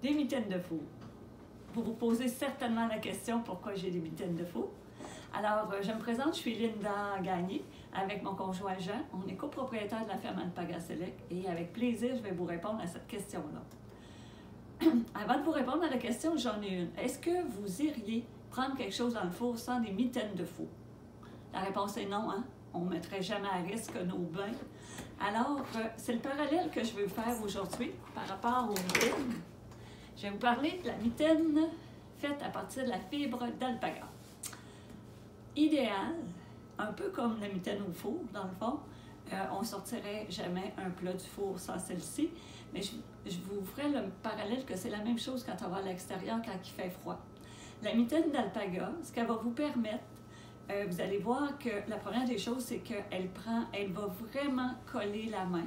Des mitaines de four. Vous vous posez certainement la question pourquoi j'ai des mitaines de four. Alors, je me présente, je suis Linda Gagné avec mon conjoint Jean. On est copropriétaire de la ferme Alpaga Select et avec plaisir, je vais vous répondre à cette question-là. Avant de vous répondre à la question, j'en ai une. Est-ce que vous iriez prendre quelque chose dans le four sans des mitaines de four? La réponse est non, hein? On ne mettrait jamais à risque nos bains. Alors, c'est le parallèle que je veux faire aujourd'hui par rapport aux mitaines. Je vais vous parler de la mitaine faite à partir de la fibre d'alpaga. Idéal, un peu comme la mitaine au four, dans le fond, on ne sortirait jamais un plat du four sans celle-ci, mais je vous ferai le parallèle que c'est la même chose quand on va à l'extérieur, quand il fait froid. La mitaine d'alpaga, ce qu'elle va vous permettre, vous allez voir que la première des choses, c'est qu'elle va vraiment coller la main.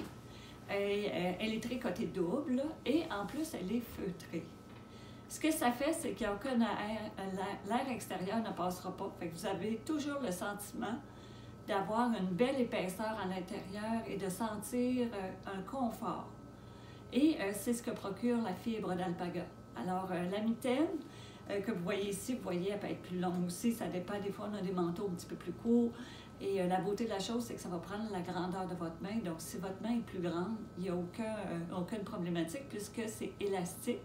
Elle est tricotée double et en plus, elle est feutrée. Ce que ça fait, c'est qu'il n'y a aucun air, l'air extérieur ne passera pas. Fait que vous avez toujours le sentiment d'avoir une belle épaisseur à l'intérieur et de sentir un confort. Et c'est ce que procure la fibre d'alpaga. Alors, la mitaine que vous voyez ici, vous voyez, elle peut être plus longue aussi. Ça dépend, des fois, on a des manteaux un petit peu plus courts. Et la beauté de la chose, c'est que ça va prendre la grandeur de votre main. Donc, si votre main est plus grande, il n'y a aucune problématique puisque c'est élastique.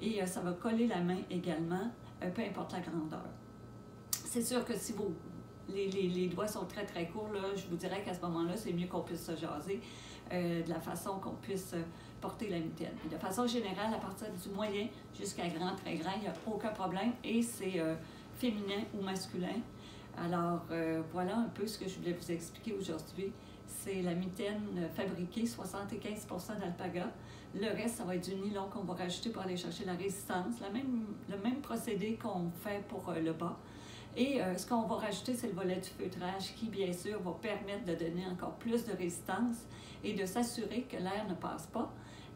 Et ça va coller la main également, peu importe la grandeur. C'est sûr que si les doigts sont très très courts, là, je vous dirais qu'à ce moment-là, c'est mieux qu'on puisse se jaser de la façon qu'on puisse porter la mitaine. De façon générale, à partir du moyen jusqu'à grand, très grand, il n'y a aucun problème et c'est féminin ou masculin. Alors, voilà un peu ce que je voulais vous expliquer aujourd'hui. C'est la mitaine fabriquée, 75% d'alpaga. Le reste, ça va être du nylon qu'on va rajouter pour aller chercher la résistance. Le même procédé qu'on fait pour le bas. Et ce qu'on va rajouter, c'est le volet du feutrage qui, bien sûr, va permettre de donner encore plus de résistance et de s'assurer que l'air ne passe pas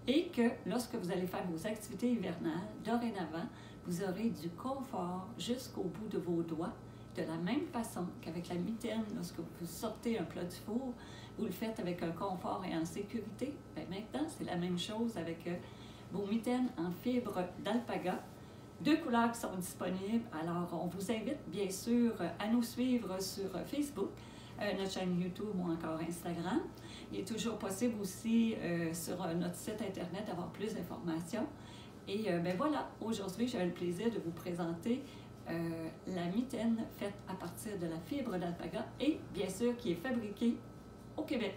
et que lorsque vous allez faire vos activités hivernales, dorénavant, vous aurez du confort jusqu'au bout de vos doigts. De la même façon qu'avec la mitaine, lorsque vous sortez un plat du four, vous le faites avec un confort et en sécurité. Bien, maintenant, c'est la même chose avec vos mitaines en fibre d'alpaga. 2 couleurs qui sont disponibles. Alors, on vous invite bien sûr à nous suivre sur Facebook, notre chaîne YouTube ou encore Instagram. Il est toujours possible aussi sur notre site Internet d'avoir plus d'informations. Et bien voilà, aujourd'hui, j'avais le plaisir de vous présenter la mitaine faite à partir de la fibre d'alpaga et bien sûr qui est fabriquée au Québec.